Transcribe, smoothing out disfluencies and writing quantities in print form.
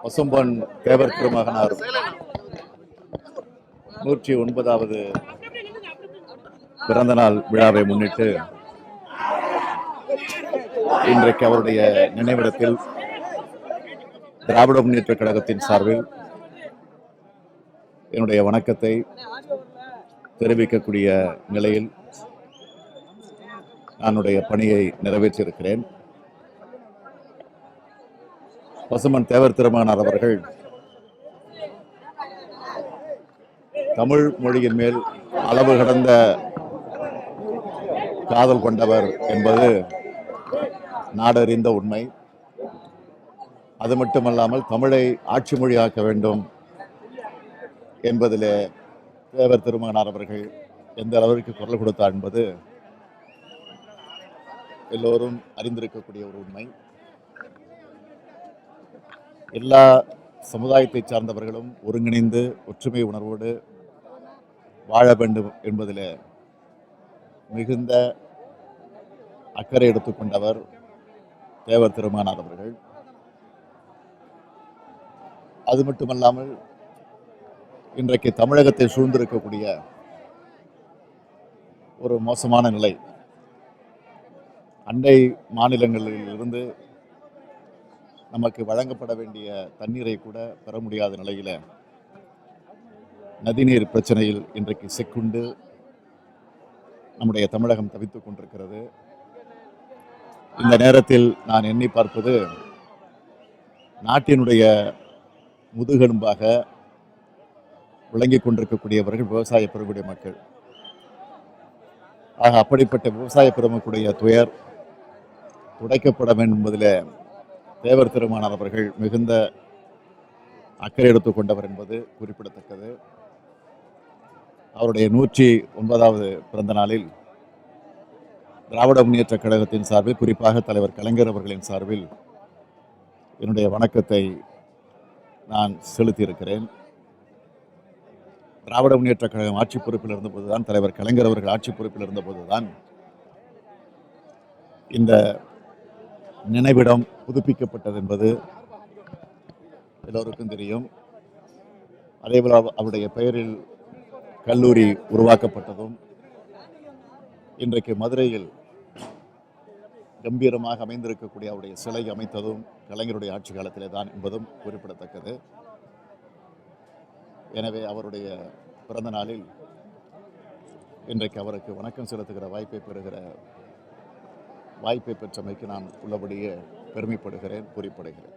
பசும்பொன் தேவர் திருமகனார் 109வது பிறந்த நாள் விழாவை முன்னிட்டு இன்றைக்கு அவருடைய நினைவிடத்தில் திராவிட முன்னேற்ற கழகத்தின் சார்பில் என்னுடைய வணக்கத்தை தெரிவிக்கக்கூடிய நிலையில் என்னுடைய பணியை நிறைவேற்றியிருக்கிறேன். பசும்பொன் தேவர் திருமகனார் அவர்கள் தமிழ் மொழியின் மேல் அளவு கடந்த காதல் கொண்டவர் என்பது நாடறிந்த உண்மை. அது மட்டுமல்லாமல் தமிழை ஆட்சி மொழியாக்க வேண்டும் என்பதிலே தேவர் திருமகனார் அவர்கள் எந்த அளவிற்கு குரல் கொடுத்தார் என்பது எல்லோரும் அறிந்திருக்கக்கூடிய ஒரு உண்மை. எல்லா சமுதாயத்தை சார்ந்தவர்களும் ஒருங்கிணைந்து ஒற்றுமை உணர்வோடு வாழ வேண்டும் என்பதில் மிகுந்த அக்கறை எடுத்துக்கொண்டவர் தேவர் திருமகனார் அவர்கள். அது மட்டுமல்லாமல் இன்றைக்கு தமிழகத்தை சூழ்ந்திருக்கக்கூடிய ஒரு மோசமான நிலை, அண்டை மாநிலங்களில் இருந்து நமக்கு வழங்கப்பட வேண்டிய தண்ணீரை கூட பெற முடியாத நிலையில நதிநீர் பிரச்சனையில் இன்றைக்கு சிக்குண்டு நம்முடைய தமிழகம் தவித்துக் கொண்டிருக்கிறது. இந்த நேரத்தில் நான் எண்ணி பார்ப்பது, நாட்டினுடைய முதுகெலும்பாக விளங்கிக் கொண்டிருக்கக்கூடியவர்கள் விவசாய பெருங்குடி மக்கள். ஆக அப்படிப்பட்ட விவசாய பெருமக்களுடைய துயர் துடைக்கப்பட வேண்டும் என்பதில் தேவர் திருமகனார் அவர்கள் மிகுந்த அக்கறை எடுத்துக்கொண்டவர் என்பது குறிப்பிடத்தக்கது. அவருடைய 109வது பிறந்த நாளில் திராவிட முன்னேற்ற கழகத்தின் சார்பில், குறிப்பாக தலைவர் கலைஞர் அவர்களின் சார்பில் என்னுடைய வணக்கத்தை நான் செலுத்தியிருக்கிறேன். திராவிட முன்னேற்ற கழகம் ஆட்சி பொறுப்பில் இருந்தபோதுதான், தலைவர் கலைஞர் அவர்கள் ஆட்சி பொறுப்பில் இருந்தபோதுதான் இந்த நினைவிடம் புதுப்பிக்கப்பட்டது என்பது எல்லோருக்கும் தெரியும். அதேபோல் அவருடைய பெயரில் கல்லூரி உருவாக்கப்பட்டதும், இன்றைக்கு மதுரையில் கம்பீரமாக அமைந்திருக்கக்கூடிய அவருடைய சிலை அமைத்ததும் கலைஞருடைய ஆட்சி காலத்திலே தான் என்பதும் குறிப்பிடத்தக்கது. எனவே அவருடைய பிறந்த நாளில் இன்றைக்கு அவருக்கு வணக்கம் செலுத்துகிற வாய்ப்பை பெற்றமைக்கு நான் உள்ளபடியே பெருமைப்படுகிறேன், குறிப்பிடுகிறேன்.